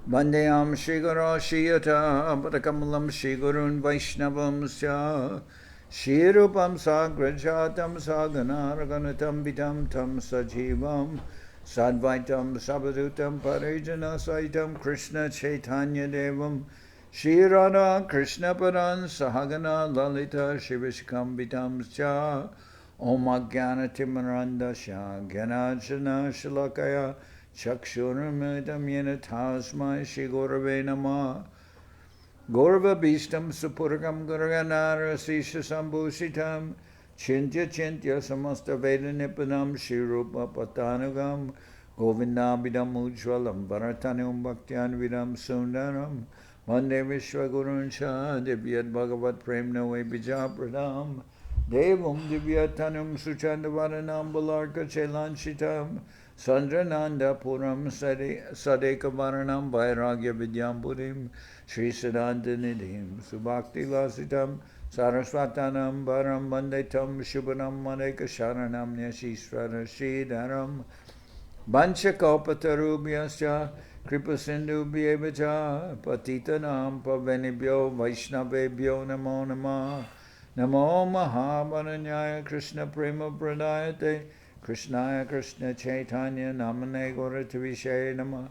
Vandeyam Sri Guru Shiyata Padakamalam Sri Gurun Vaishnavam Sya Shri Rupam Sagrajatam Sagana Raganatam Vidam Tam Sajivam Sadvaitam Sabadutam Parijana Saitam Krishna Chaitanya Devam Shri Radha Krishna Padan Sahagana Lalita Shivishkam Vidam Sya Om Ajnana Timaranda Sya Gyanajana Shalakaya Chakshuramidam yena tasmai Shri Gurave Namah Gaurava Bhistam Supurgam Gurganara Sisha Sambhusitam Chintya Chintya Samasta Veda Nipanam Shri Rupa Patanagam Govindabidam Ujwalam Bharatanam Bhaktyan Vidam Sundaram Mande Vishwaguruncha Divyat Bhagavat Premna Bijapradam Devam Divyatanam Suchandavaranam Balarka Chelanchitam Sandrananda Puram Sadekavaranam Vairagya Vidyampurim Sri Siddhanta Nidhim Subhakti Lasitam Saraswatanam Varam Vandetam Shubhanam Maneka Sharanam Nyashisvara Sridharam Vanchakalpatarubhyascha Kripa Sindhu Bhyevacha Patitanam Pavenibhyo Vaishnavebhyo Namo Namah Namo Mahavaranyaya Krishna Prema Pradayate Krishnaya Krishna Chaitanya Namane Gauratavishe Namah.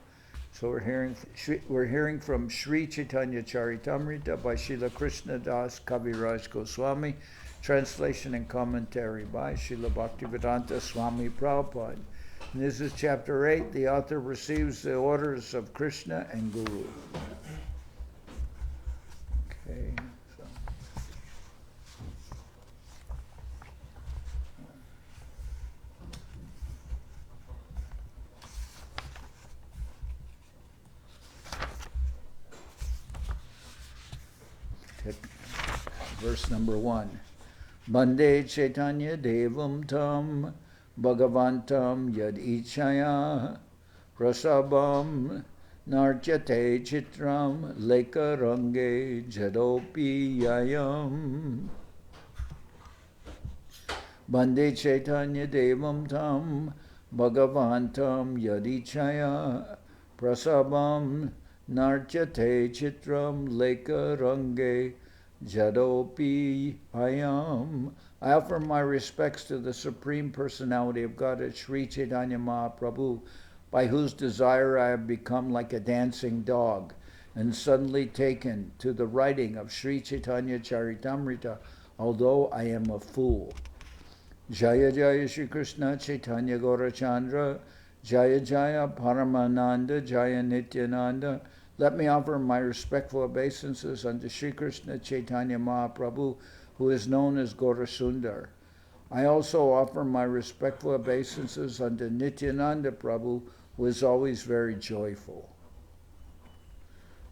So we're hearing from Sri Chaitanya Charitamrita by Srila Krishnadas Kaviraj Goswami, translation and commentary by Srila Bhaktivedanta Swami Prabhupad. And this is chapter 8. The author receives the orders of Krishna and Guru. Okay. Verse number 1. Bande Chaitanya Devam Tam Bhagavantam Yad Ichaya Prasabam Narjate Chitram Leka Range Jadopi Yayam. Bande Chaitanya Devam Tam Bhagavantam Yad Ichaya Prasabam Narjate Chitram Leka Range Jadopi Ayam. I offer my respects to the Supreme Personality of Godhead, Sri Chaitanya Mahaprabhu, by whose desire I have become like a dancing dog, and suddenly taken to the writing of Sri Chaitanya Charitamrita, although I am a fool. Jaya Jaya Shri Krishna Chaitanya Gaurachandra, Jaya Jaya Paramananda, Jaya Nityananda. Let me offer my respectful obeisances unto Sri Krishna Chaitanya Mahaprabhu, who is known as Gaurasundar. I also offer my respectful obeisances unto Nityananda Prabhu, who is always very joyful.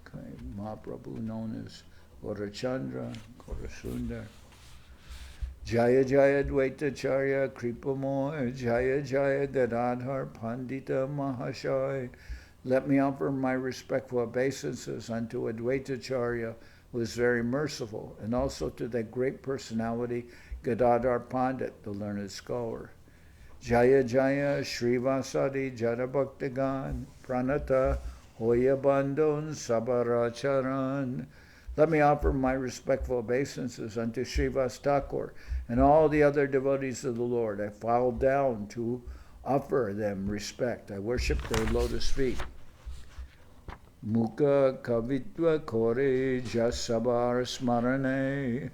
Okay, Mahaprabhu known as Gaurachandra, Gaurasundar. Jaya Jaya Dvaitacharya Kripamoy, Jaya Jaya Gadadhar Pandita Mahashaya. Let me offer my respectful obeisances unto Advaitacharya, who is very merciful, and also to that great personality, Gadadhar Pandit, the learned scholar. Jaya Jaya Srivasadi Jadabhaktagan Pranata Hoya Bandon Sabaracharan. Let me offer my respectful obeisances unto Srivas Thakur and all the other devotees of the Lord. I fall down to offer them respect. I worship their lotus feet. Mukha kavitva kore jasabar smarane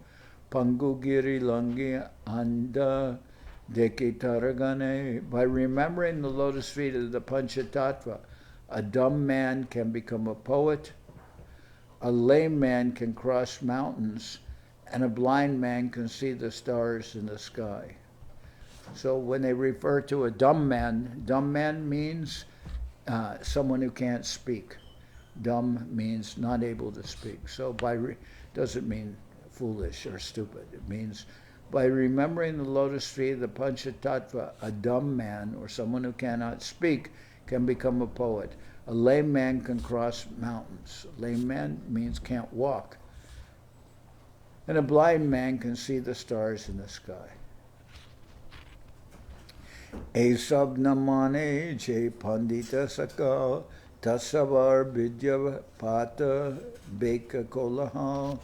pangugiri langi anda dekitaragane. By remembering the lotus feet of the Panchatattva, a dumb man can become a poet, a lame man can cross mountains, and a blind man can see the stars in the sky. So when they refer to a dumb man means someone who can't speak. Dumb means not able to speak. So doesn't mean foolish or stupid. It means by remembering the lotus feet of the Panchatattva, a dumb man or someone who cannot speak can become a poet. A lame man can cross mountains. A lame man means can't walk. And a blind man can see the stars in the sky. Esab namane je pandita sakal tasavar vidya pata beka kolaha.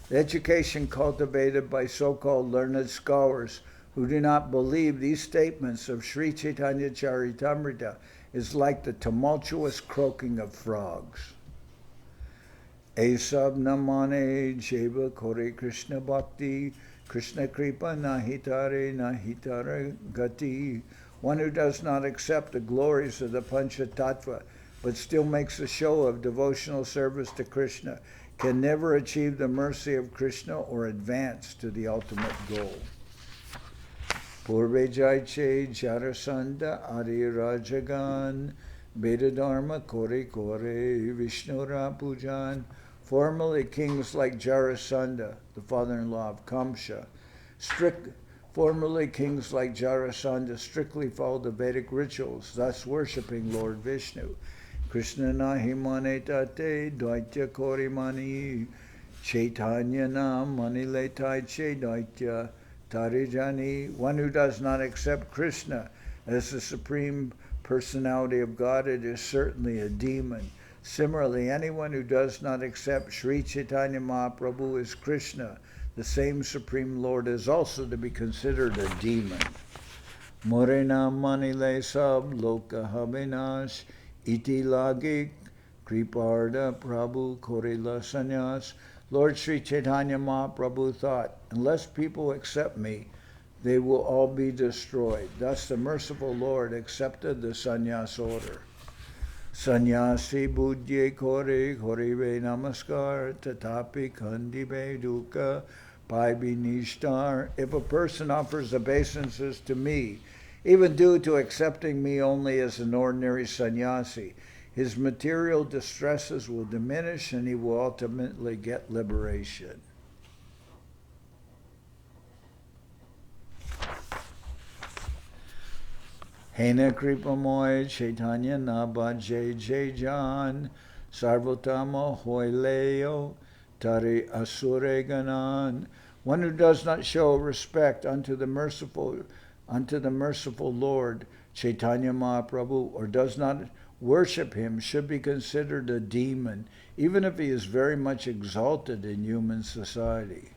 The education cultivated by so-called learned scholars who do not believe these statements of Sri Chaitanya Charitamrita is like the tumultuous croaking of frogs. Esab namane jeva kore Krishna bhakti, Krishna kripa nahitare gati. One who does not accept the glories of the Panchatattva, but still makes a show of devotional service to Krishna, can never achieve the mercy of Krishna or advance to the ultimate goal. Purve jaiche jarasanda adi rajagan, Veda dharma kore Vishnura pujan. Formerly kings like Jarasandha, the father-in-law of Kamsa, strictly followed the Vedic rituals, thus worshipping Lord Vishnu. Krishna nahi manetate daitya kori mani, Chaitanya nam manile taiche daitya tarijani. One who does not accept Krishna as the supreme personality of God, it is certainly a demon. Similarly, anyone who does not accept Sri Chaitanya Mahaprabhu as Krishna, the same Supreme Lord, is also to be considered a demon. Morena manile sab loka habinash iti lagik kriparda prabhu korila sanyas. Lord Sri Chaitanya Mahaprabhu thought, unless people accept me, they will all be destroyed. Thus the merciful Lord accepted the sannyas order. Sannyasi budye kore ve namaskar tatapi kandibe dukkha paibi nishtar. If a person offers obeisances to me, even due to accepting me only as an ordinary sannyasi, his material distresses will diminish and he will ultimately get liberation. Hena kripamoy Chaitanya naba jay jan sarvotama hoileo tari asureganan. One who does not show respect unto the merciful Lord Chaitanya Mahaprabhu, or does not worship him, should be considered a demon, even if he is very much exalted in human society.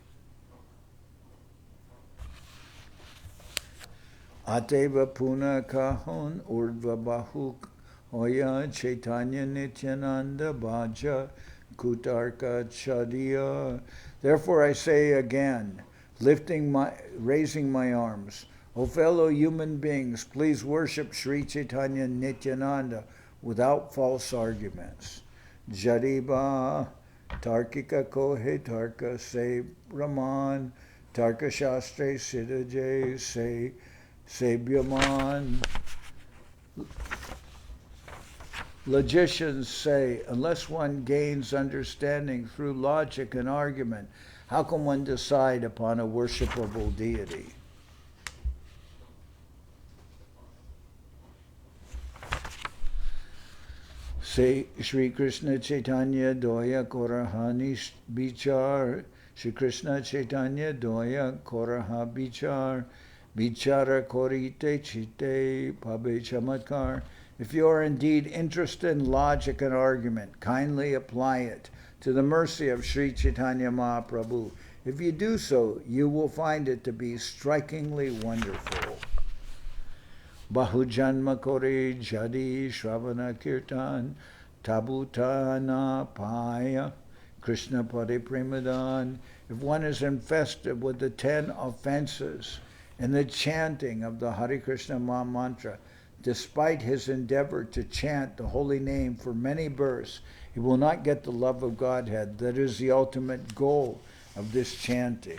Ateva puna kahon urdva bahuk hoya Chaitanya Nityananda bhaja kutarka chadiya. Therefore I say again, raising my arms, O fellow human beings, please worship Sri Chaitanya Nityananda without false arguments. Jariba tarkika kohe tarka se Brahman tarka shastre siddhaje se Sebyaman. Logicians say, unless one gains understanding through logic and argument, how can one decide upon a worshipable deity? Say Sri Krishna Chaitanya Doya Korahani Bichar. Sri Krishna Chaitanya Doya Koraha Bichar. Bichara korite chite pabe chamatkar. If you are indeed interested in logic and argument, kindly apply it to the mercy of Sri Chaitanya Mahaprabhu. If you do so, you will find it to be strikingly wonderful. Bahujanma kore jadi shravana kirtan tabutana paya Krishna pade premadan. If one is infested with the 10 offenses in the chanting of the Hare Krishna Maha Mantra, despite his endeavor to chant the holy name for many births, he will not get the love of Godhead. That is the ultimate goal of this chanting.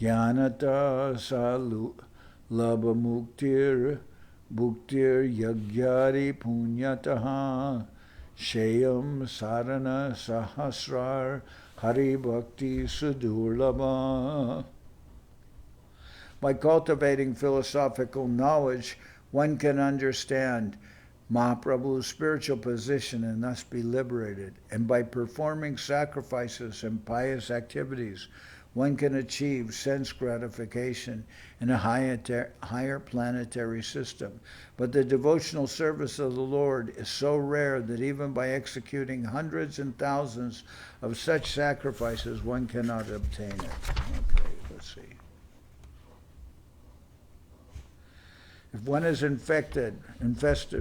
Jnanata salu labha muktir bhuktir yagyari punyataha shayam sarana sahasrar hari bhakti sudurlabha. By cultivating philosophical knowledge, one can understand Mahaprabhu's spiritual position and thus be liberated. And by performing sacrifices and pious activities, one can achieve sense gratification in a higher planetary system. But the devotional service of the Lord is so rare that even by executing hundreds and thousands of such sacrifices, one cannot obtain it. Okay, let's see. If one is infested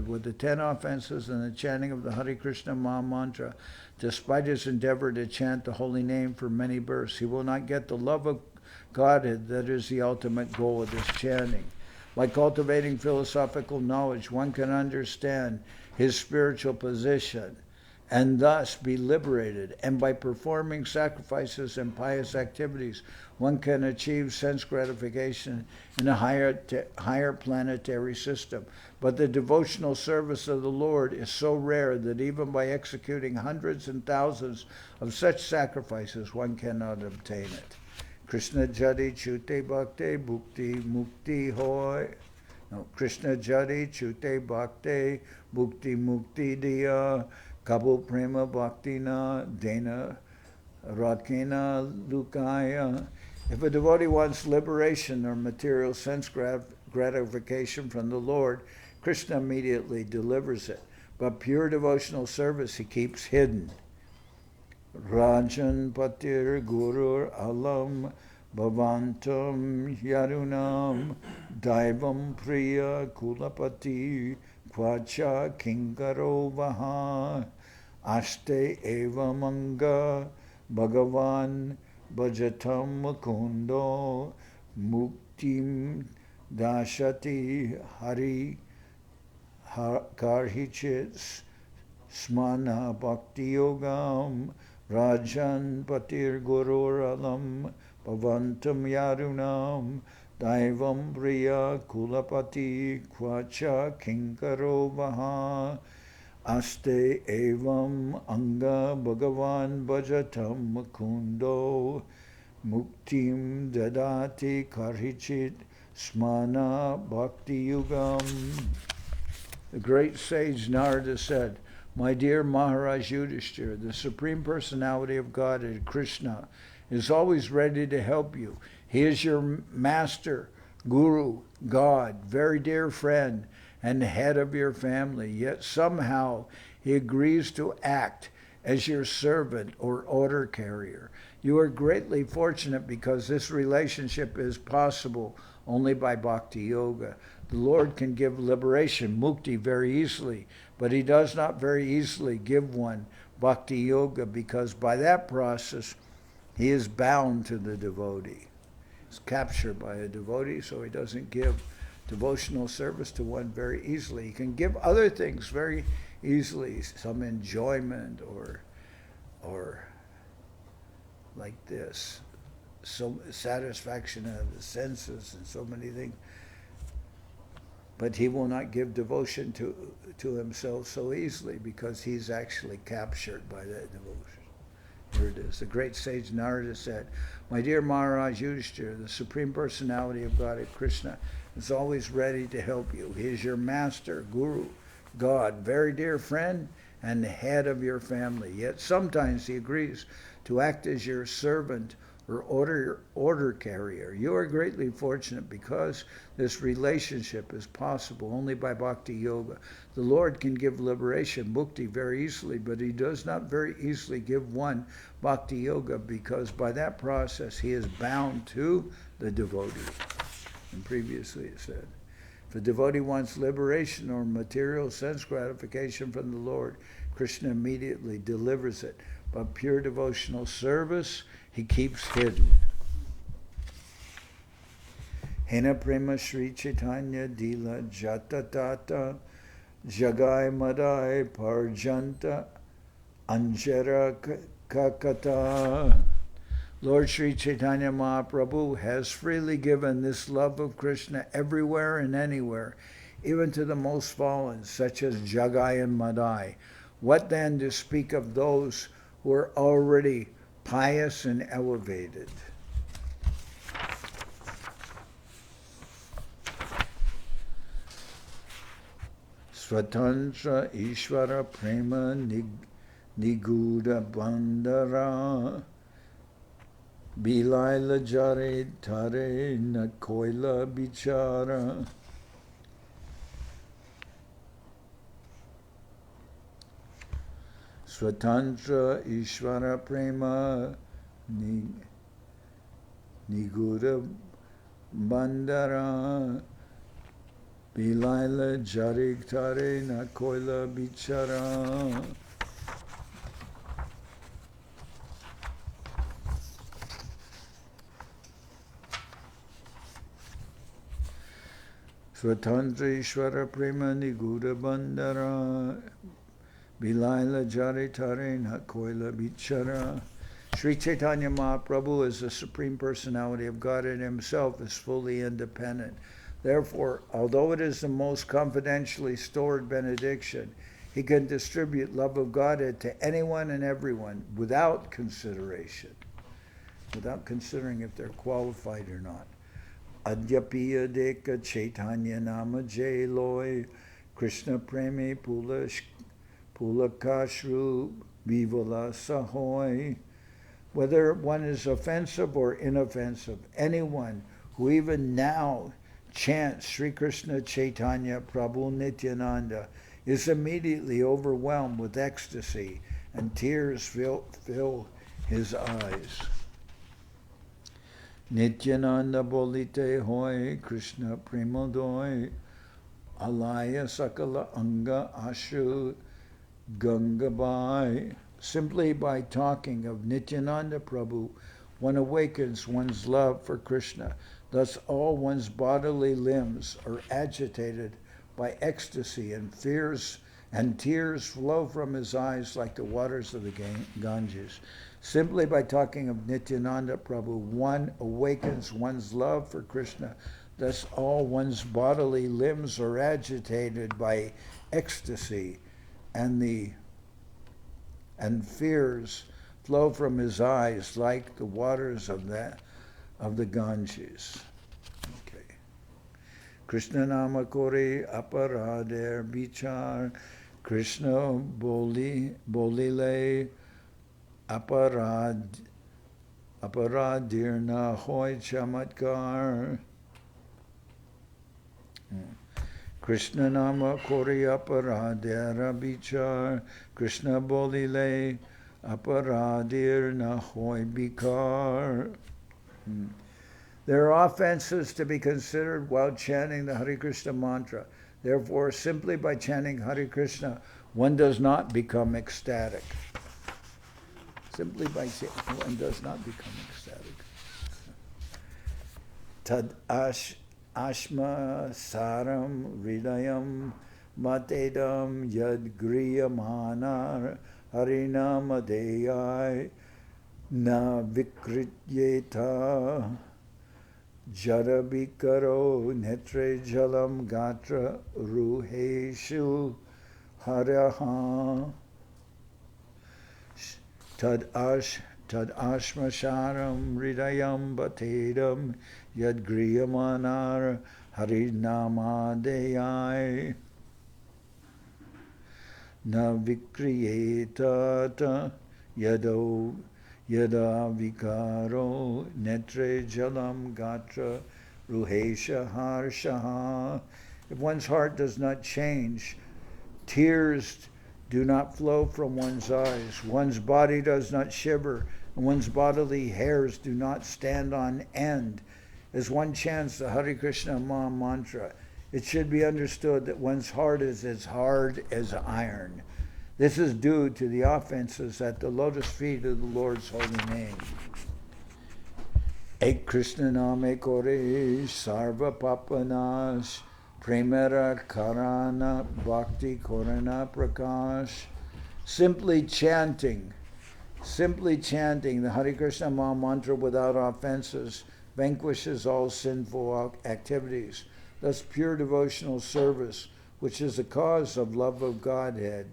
with the 10 offenses and the chanting of the Hare Krishna Maha Mantra, despite his endeavor to chant the holy name for many births, he will not get the love of Godhead that is the ultimate goal of this chanting. By cultivating philosophical knowledge, one can understand his spiritual position and thus be liberated. And by performing sacrifices and pious activities, one can achieve sense gratification in a higher planetary system. But the devotional service of the Lord is so rare that even by executing hundreds and thousands of such sacrifices, one cannot obtain it. Krishna Jadi Chute Bhakti Bhukti Mukti Hoy. No, Krishna Jadi Chute Bhakti Bhukti Mukti Diya Kabu Prema Bhaktina Dena Rakena Lukaya. If a devotee wants liberation or material sense gratification from the Lord, Krishna immediately delivers it. But pure devotional service he keeps hidden. Rajan Patir Gurur Alam Bhavantam Yarunam Daivam Priya Kulapati Kvacha Kinkaro Vaha Aste Eva Manga Bhagavan Bhajatam Mukundo Muktim Dashati Hari Karhichit Smana Bhakti Yogam Rajan Patir Gurur Alam Bhavantam Yarunam Daivam Priya Kulapati Kvacha Kinkaro Vaha Aste Evam Anga Bhagavan Bhajatam Mukundo Muktim Dadati Karhichit Smana Bhakti Yugam. The great sage Narada said, "My dear Maharaj Yudhishthira, the Supreme Personality of Godhead, Krishna, is always ready to help you. He is your master, guru, God, very dear friend, and head of your family. Yet somehow he agrees to act as your servant or order carrier. You are greatly fortunate because this relationship is possible only by Bhakti Yoga. The Lord can give liberation, mukti, very easily, but he does not very easily give one Bhakti Yoga because by that process he is bound to the devotee. He's captured by a devotee, so he doesn't give devotional service to one very easily. He can give other things very easily, some enjoyment or like this, so satisfaction of the senses and so many things. But he will not give devotion to himself so easily because he's actually captured by that devotion. Here it is. The great sage Narada said, "My dear Maharaj Yudhishthira, the Supreme Personality of Godhead Krishna is always ready to help you. He is your master, guru, God, very dear friend, and the head of your family. Yet sometimes he agrees to act as your servant or order carrier. You are greatly fortunate because this relationship is possible only by Bhakti Yoga. The Lord can give liberation, mukti, very easily, but he does not very easily give one Bhakti Yoga because by that process he is bound to the devotee." And previously it said, if a devotee wants liberation or material sense gratification from the Lord, Krishna immediately delivers it. But pure devotional service he keeps hidden. Hena prema Sri Chaitanya Adi-lila Jata Tata Jagai Madai Parjanta Anjara Kakata. Lord Sri Chaitanya Mahaprabhu has freely given this love of Krishna everywhere and anywhere, even to the most fallen, such as Jagai and Madai. What then to speak of those who are already pious and elevated? Swatantra Ishvara Prema Niguda Bandara Bilaila Jare Tare Nakoila Bichara. Swatantra Ishvara Prema Niguda Bandara Bilaila Jarik Tare Nakoila Bichara. Swatantra Ishvara Prema Niguda Bandara Bilaila Jari Tare Nakoila Bichara. Sri Chaitanya Mahaprabhu, as the Supreme Personality of Godhead himself, is fully independent. Therefore, although it is the most confidentially stored benediction, he can distribute love of Godhead to anyone and everyone without consideration, without considering if they're qualified or not. Adyapiya deka Chaitanya nama jay loy Krishna premi pulakashru vivala sahoy. Whether one is offensive or inoffensive, anyone who even now chants Sri Krishna Chaitanya Prabhu Nityananda is immediately overwhelmed with ecstasy, and tears fill his eyes. Nityananda bolite hoy Krishna premodoy alaya sakala anga ashu gangabai. Simply by talking of Nityananda Prabhu, one awakens one's love for Krishna. Thus all one's bodily limbs are agitated by ecstasy, and tears flow from his eyes like the waters of the Ganges. Simply by talking of Nityananda Prabhu, one awakens one's love for Krishna. Thus all one's bodily limbs are agitated by ecstasy, and fears flow from his eyes like the waters of the Ganges. Okay. Krishna nama kori aparader bichar Krishna bolile aparadirna hoy chamatkar. Krishna nama kori aparadera bichar Krishna bolile aparadir nahoy bikar. There are offenses to be considered while chanting the Hare Krishna mantra. Therefore, simply by chanting Hare Krishna, one does not become ecstatic. Simply by chanting, one does not become ecstatic. Tad ashma saram hridayam matedam yadgriyamanar harinamadeyai na vikrityeta jarabikaro netre jalam gatra ruheshu haraha. Tad ashma sharam hridayam batedam yadgriyamanar harinamadeyai na vikriyeta yada vikaro netre jalam gatra ruhesha harshaha. If one's heart does not change, tears do not flow from one's eyes, one's body does not shiver, and one's bodily hairs do not stand on end. As one chants the Hare Krishna Maha Mantra, it should be understood that one's heart is as hard as iron. This is due to the offenses at the lotus feet of the Lord's holy name. Ek Krishna Name Kore Sarva Papanash Premera Karana Bhakti Korana Prakash. Simply chanting the Hare Krishna Maha Mantra without offenses vanquishes all sinful activities. Thus pure devotional service, which is the cause of love of Godhead,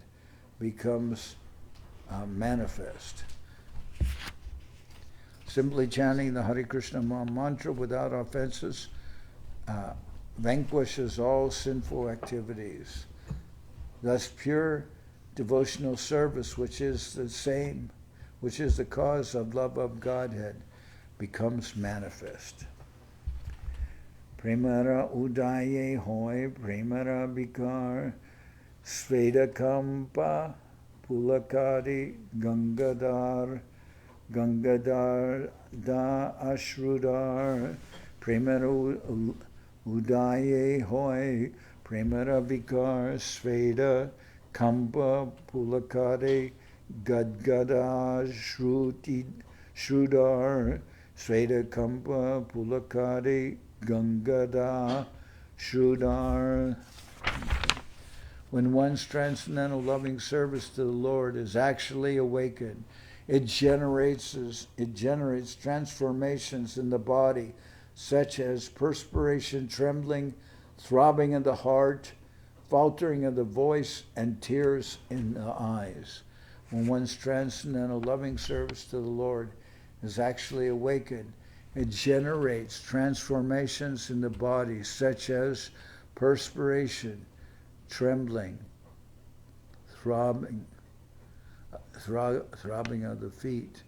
becomes manifest. Simply chanting the Hare Krishna Maha Mantra without offenses vanquishes all sinful activities. Thus pure devotional service, which is the cause of love of Godhead, becomes manifest. Premara udaye hoy, premara bikar, Svedakampa pulakari gangadar, gangadar da ashrudar, premara udaye hoy, premara bikar, Sveda kampa pulakari gadgada shrudar, Sveda kampa pulakari gangada shrudar. When one's transcendental loving service to the Lord is actually awakened, it generates transformations in the body, such as perspiration, trembling, throbbing of the heart, faltering of the voice, and tears in the eyes. When one's transcendental loving service to the Lord is actually awakened, it generates transformations in the body, such as perspiration, trembling, throbbing of the feet,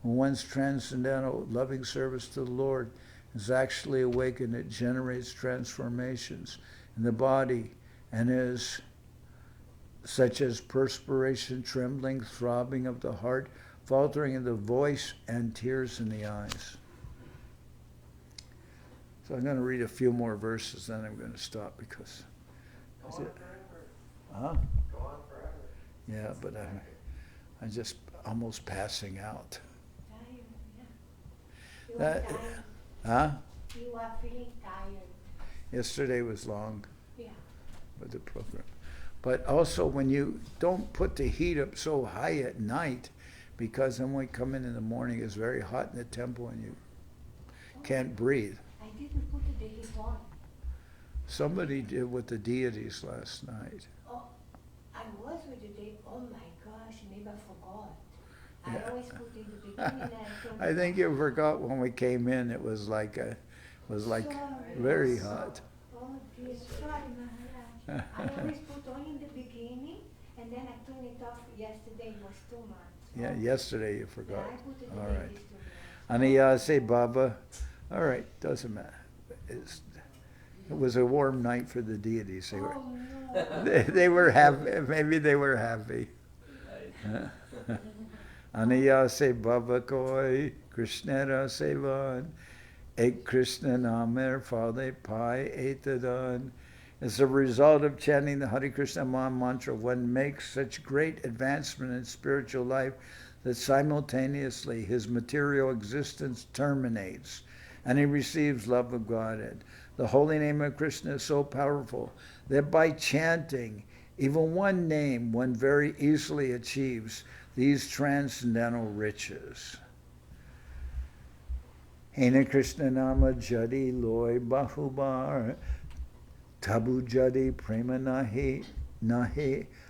when one's transcendental loving service to the Lord is actually awakened, it generates transformations in the body and is such as perspiration, trembling, throbbing of the heart, faltering of the voice, and tears in the eyes. So I'm going to read a few more verses, then I'm going to stop because... Go on forever. Huh? Go on forever. Yeah, but I'm just almost passing out. You are tired. Huh? You are feeling tired. Yesterday was long Yeah. with the program. But also when you don't put the heat up so high at night, because then when we come in the morning, it's very hot in the temple and you can't breathe. I didn't put the heat on. Somebody did with the deities last night. Oh, I was with the day. Oh my gosh, maybe I forgot. Yeah. I always put in the beginning and I turned I think you forgot when we came in. It was like Sorry. very hot. Oh dear, sorry Maharaj. I always put on in the beginning and then I turned it off. Yesterday it was too much. Yeah, yesterday you forgot. Yeah, I put it All in right. this Aniyase Baba. All right, doesn't matter. It was a warm night for the deities. They were, Oh no. they were happy. Maybe they were happy. Aniyase Baba Koi, Krishnera Sevan, Ek Krishna Namer Fale Pai Etadan. As a result of chanting the Hare Krishna Maha Mantra, one makes such great advancement in spiritual life that simultaneously his material existence terminates and he receives love of Godhead. The holy name of Krishna is so powerful that by chanting even one name, one very easily achieves these transcendental riches. Hena Krishna Nama Jadi Loy Bahubar Tabu Jadi Prema Nahi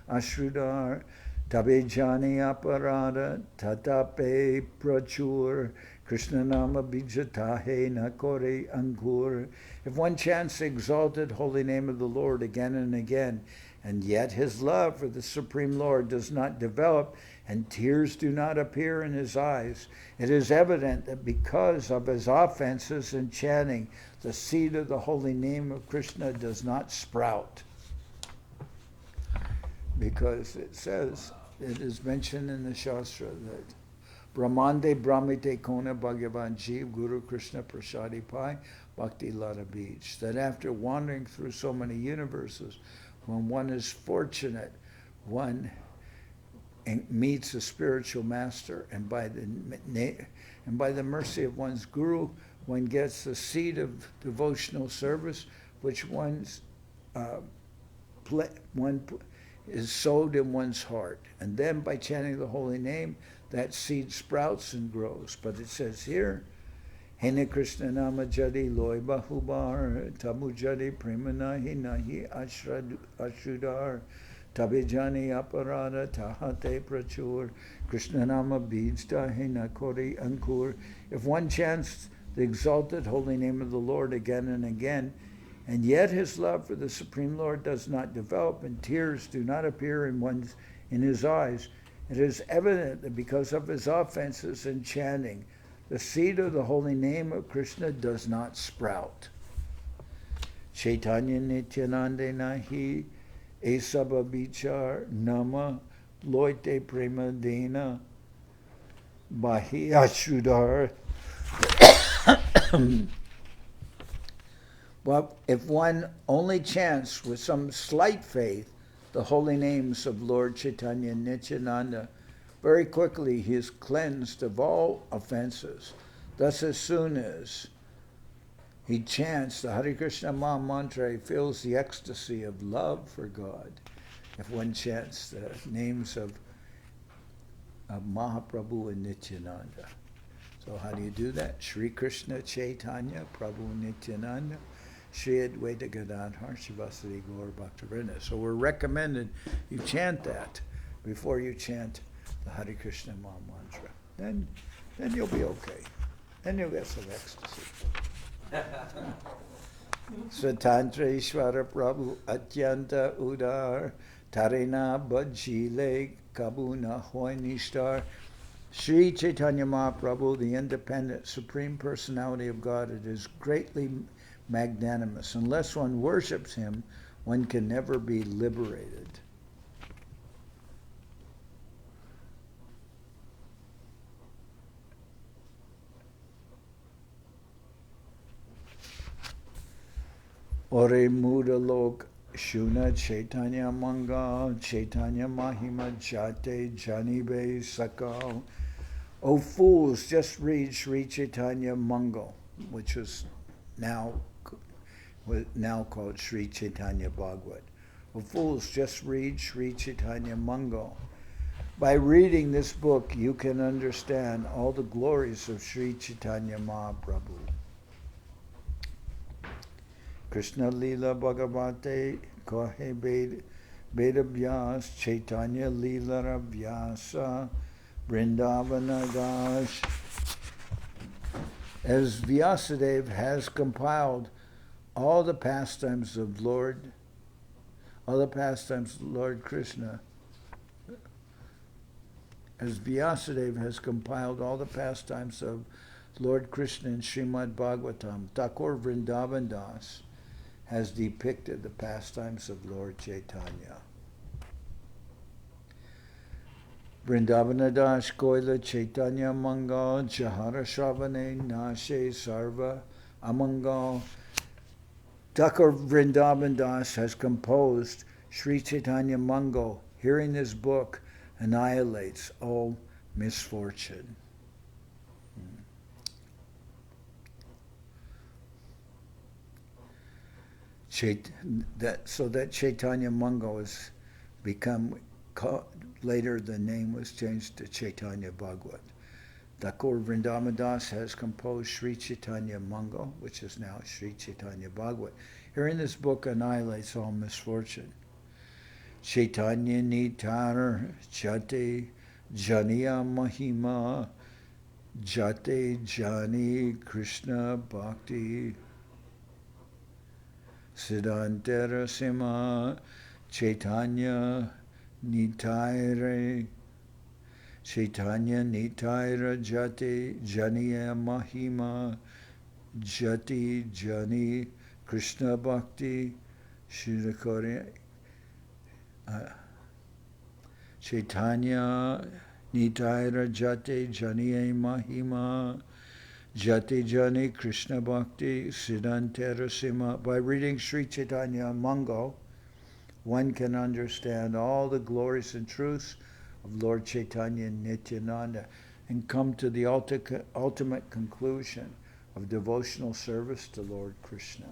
Ashrudar Tabe Jani Aparada Tatape Prachur Krishna Nama Bijatahe Nakore Angur. If one chants the exalted holy name of the Lord again and again, and yet his love for the Supreme Lord does not develop and tears do not appear in his eyes, it is evident that because of his offenses in chanting, the seed of the holy name of Krishna does not sprout. Because it says, it is mentioned in the Shastra that Brahmande Brahmite Kona Bhagavan Jeev Guru Krishna Prasadi Pai Bhakti-lila Beach. That after wandering through so many universes, when one is fortunate, one meets a spiritual master, and by the mercy of one's guru, one gets the seed of devotional service, which one is sowed in one's heart. And then by chanting the holy name, that seed sprouts and grows. But it says here, Hene Krishna Nama Jadi Loy Bahubar Tamu Jadi Premanahi Nahi Ashrudar Tabijani Aparada Tahate Prachur Krishna Nama Beads Dahe Nakori Ankur. If one chants the exalted holy name of the Lord again and again, and yet his love for the Supreme Lord does not develop, and tears do not appear in his eyes. It is evident that because of his offenses and chanting, the seed of the holy name of Krishna does not sprout. Chaitanya Nityananda nahi esaba bichar nama loite prema dena bahi ashudar. But if one only chants with some slight faith the holy names of Lord Chaitanya Nityananda, very quickly he is cleansed of all offenses. Thus, as soon as he chants the Hare Krishna Maha Mantra, he feels the ecstasy of love for God. If one chants the names of Mahaprabhu and Nityananda. So how do you do that? Sri Krishna Chaitanya Prabhu Nityananda Shri Advaita Gadadhar Shivasari Gaur Bhaktivedanta. So we're recommended you chant that before you chant the Hare Krishna Maha Mantra. Then you'll be okay. Then you'll get some ecstasy. Swatantra Ishvara Prabhu Atyanta Udar Tarina Bajile Kabuna Hoy Nishtar. Sri Chaitanya Mahaprabhu, the independent Supreme Personality of God, it is greatly magnanimous. Unless one worships him, one can never be liberated. Ore Mudalok Shuna Chaitanya Mangal Chaitanya Mahima Jate Janibe Sakal. O fools, just read Sri Chaitanya Mangal, which is now called Sri Chaitanya Bhagavad. O fools, just read Sri Chaitanya Mangal. By reading this book, you can understand all the glories of Sri Chaitanya Mahaprabhu. Krishna Lila Bhagavate Kohe Beda Vyas Chaitanya Lila Vyasa Vrindavana Das. As Vyasadeva has compiled all the pastimes of Lord Krishna, as Vyasadeva has compiled all the pastimes of Lord Krishna in Srimad Bhagavatam, Thakur Vrindavan Das has depicted the pastimes of Lord Chaitanya. Vrindavana Das Koila Chaitanya Mangal Jahara Shavane Nashe Sarva Amangal. Thakur Vrindavan Das has composed Sri Chaitanya Mangal. Hearing this book annihilates all misfortune. So that Chaitanya Mangal has become, later the name was changed to Chaitanya Bhagavad. Thakur Vrindavan Das has composed Sri Chaitanya Mangal, which is now Sri Chaitanya Bhagavad. Hearing this book annihilates all misfortune. Chaitanya Nitar Jate Janiya Mahima Jate Jani Krishna Bhakti Siddhantara Sima Chaitanya Nitaire Chaitanya Nitaira Jati Janiya Mahima Jati Jani Krishna Bhakti Shri Chaitanya Nitaira Jati Janiya Mahima Jati Jani Krishna Bhakti Siddhantara Sima. By reading Sri Chaitanya Mangal, one can understand all the glories and truths of Lord Chaitanya and Nityananda and come to the ultimate conclusion of devotional service to Lord Krishna.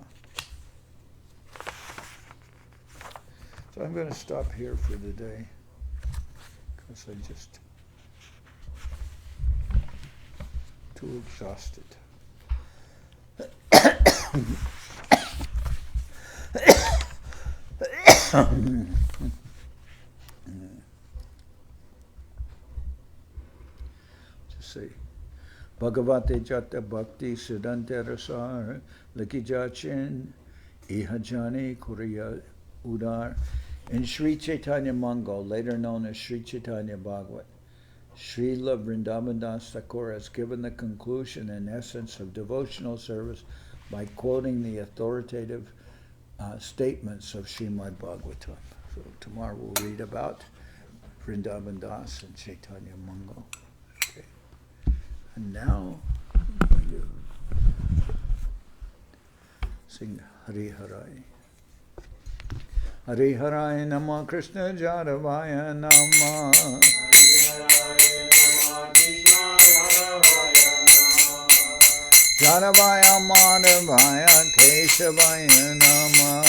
So I'm going to stop here for the day because I'm just too exhausted. Just say, Bhagavate Jata Bhakti Siddhante Rasar Likijachin Ihajani Kuriya Udar. In Sri Chaitanya Mangal, later known as Sri Chaitanya Bhagavat, Srila Vrindaban Thakur has given the conclusion and essence of devotional service by quoting the authoritative statements of Srimad Bhagavatam. So tomorrow we'll read about Vrindaban Das and Chaitanya Mangal. Okay. And now I'm going to sing Hari Harai. Hari Harai Nama Krishna Jadavaya Nama Jadavaya Madhavaya Keshavaya Nama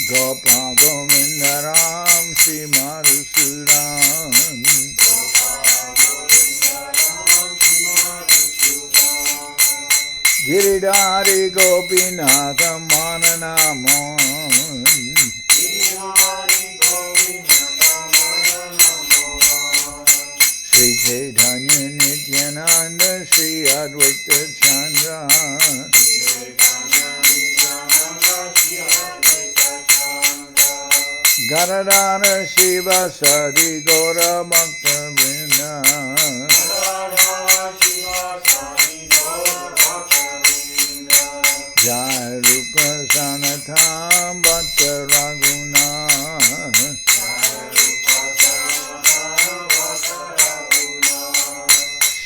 Gopa Govindaram Sri Madhusudan Giridhari Gopinatha Mananamon Sri Chaitanya Nityananda Sri Advaita Chandra Garadhara Shiva Sadi Gora Bhaktivedanta Jai Rupa Sanatam Bhatta Raguna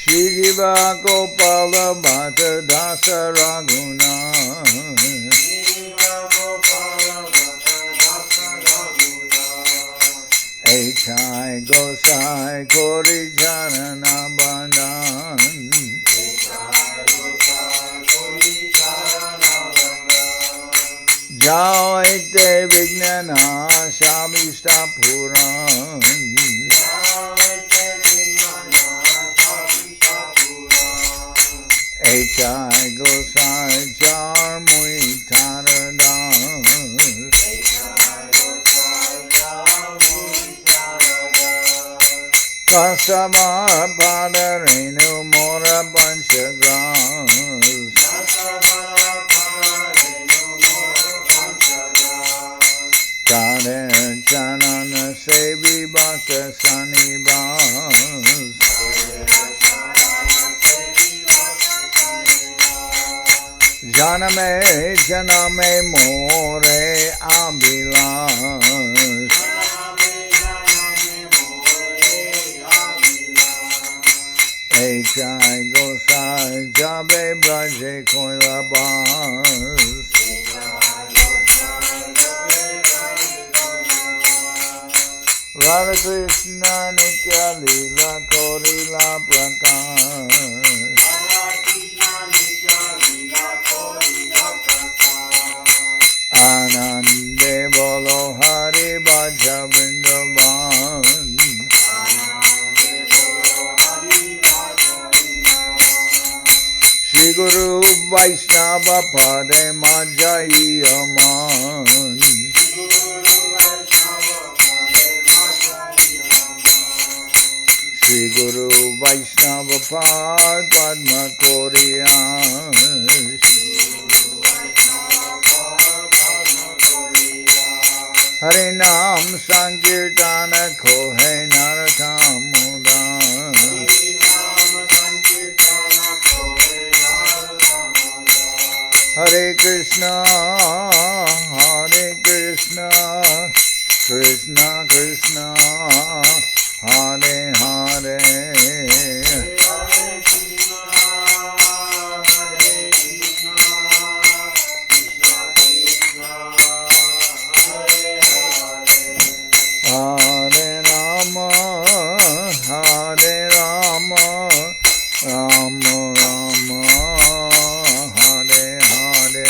Shri Jiva Gopala Bhatta Dasa Raguna Echai Gosai Kori Charana Bandhan Jao Ete Vignana Shamista Puran Echai Gosai Char Mui Taradan Kasama Padarenu Mora Panchagras Kare Chanana Sevi Bhakta Sanibas Janame More Abilas Echai Gosai Jabe Braje Koilabas Radha Krishna Nitya Lila Korila Prakash Anande Bolo Hari Bhaja Vrindaban Sri Guru Vaishnava Pade Majai Aman Sri Guru Vaishnava Pad Padma Koriyan Harinam Sankirtana Kohe Naratam Mudan Hare Krishna Krishna Krishna Hare Hare Hare Rama Rama Rama Hare Hare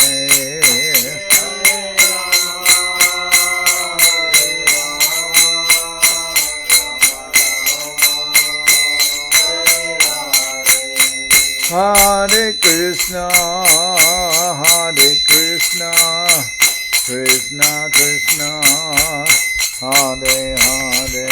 Hare Krishna Krishna Krishna Hare Hare.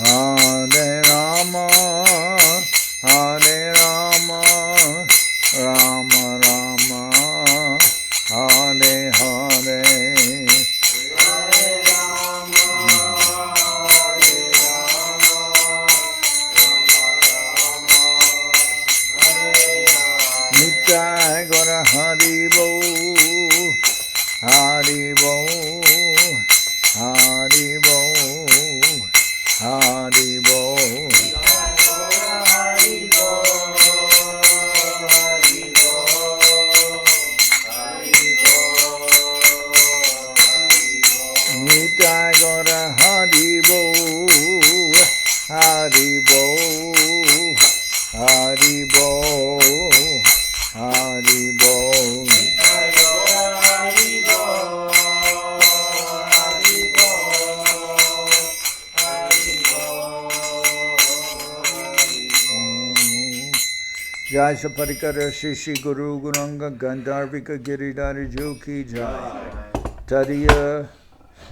Hare Rama, Hare Rama, Rama Rama, Hare Hare. Nitai Gora Hari Bo, Hari Bo, Hari Bo, Hari Bo. Nitai Gora Hari Bo, Hari Bo, Hari Bo, Hari Bo. Jai Saparikara Sri Guru Guranga Gandharvika Giridhari Ju Ki Jai. Tadiya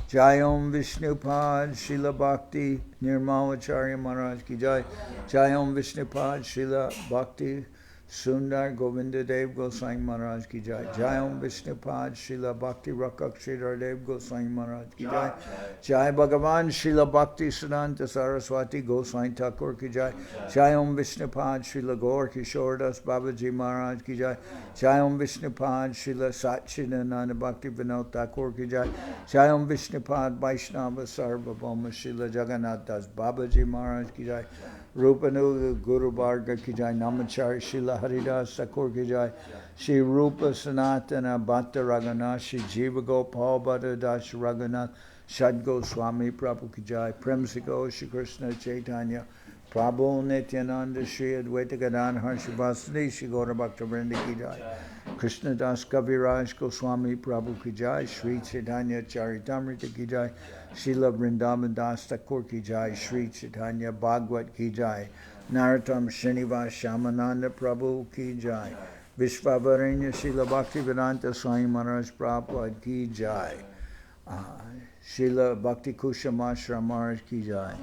Jayom Vishnupad Srila Bhakti Nirmalacharya Maharaj Ki Jai. Jayom Vishnupad Srila Bhakti Sundar Govinda Dev Goswami Maharaj Ki Jai. Jayom Vishnupad Srila Bhakti Rakak Sridhar Dev Goswami Maharaj Ki Jai. Jai Bhagavan Srila Bhakti Siddhanta Saraswati Goswami Thakur Ki Jai. Jayom Vishnupad Srila Gaur Kishordas Babaji Maharaj Ki Jai. Jayom Vishnupad Srila Satchidananda Bhakti Vinod Thakur Ki Jai. Jayom Vishnupad Vaishnava Sarvabhauma Srila Jagannath Das Babaji Maharaj Ki Jai. Rupanuga Guru Varga Ki Jai. Namachari Srila Haridas Thakur Ki Jai. Shri Rupa Sanatana Bhatta Raghunath Shri Jiva Gopal Bhatta Das Raghunath Shad Goswami Prabhu Ki Jai. Premsiko Shri Krishna Chaitanya Prabhu Nityananda Shri Advaita Gadadhar Shivasadi Shri Gaura Bhaktivedanta Ki Jai. Krishnadas Kaviraj Goswami Prabhu Ki Jai. Sri Chaitanya Charitamrita Ki Jai. Srila Vrindaban Das Thakur Ki Jai. Sri Chaitanya Bhagwat Ki Jai. Narottam Srinivas Shamananda Prabhu Ki Jai. Vishvavaranya Srila Bhaktivedanta Swami Maharaj Prabhupada Ki Jai. Srila Bhakti Kushamashra Maharaj Ki Jai.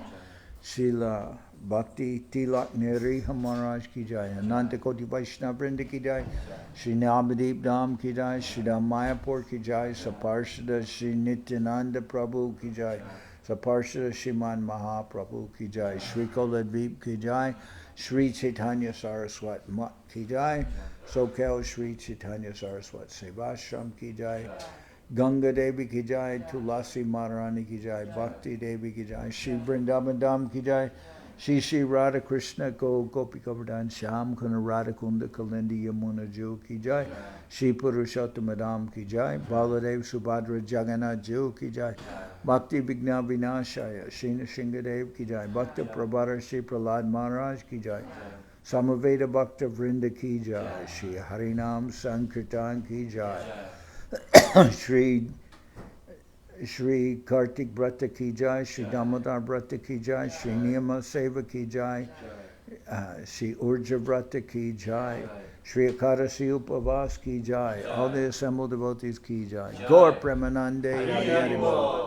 Srila Bhakti Tilak Neriha Maharaj Ki Jai. Ananta Koti Vaishnava Vrinda Ki Jai. Sri Navadip Dham Ki Jai. Sri Mayapur Ki Jai. Saparshada Sri Nityananda Prabhu Ki Jai. Saparshada Shriman Mahaprabhu Ki Jai. Sri Koladvip Ki Jai. Sri Chaitanya Saraswat Mat Ki Jai. Soquel Sri Chaitanya Saraswat Seva Ashram Ki Jai. Ganga Devi Ki Jai. Tulasi Maharani Ki Jai. Bhakti Devi Ki Jai. Sri Vrindaban Dham Ki Jai. Shri Shri Radha Krishna Ko Gopi Govardhan Sham Kuna Radha Kunda Kalindi Yamuna Ju Ki Jai. Shri Purushottam Dham Ki Jai. Baladev Subhadra Jagannath Ju Ki Jai. Bhakti Vigna Vinashaya Shri Nrsingadev Ki Jai. Bhakta Prabhara Shri Prahlad Maharaj Ki Jai. Samaveda Bhakta Vrinda Ki Jai. Shri Harinam Sankirtan Ki Jai. Shri Kartik Brata Ki Jai. Shri Damodar Brata Ki Jai. Shri Niyama Seva Ki Jai. Shri Urja Brata Ki Jai. Shri Akadasi Upavas Ki Jai. All the assembled devotees Ki Jai. Gaur Premanande Hari Hari Bol.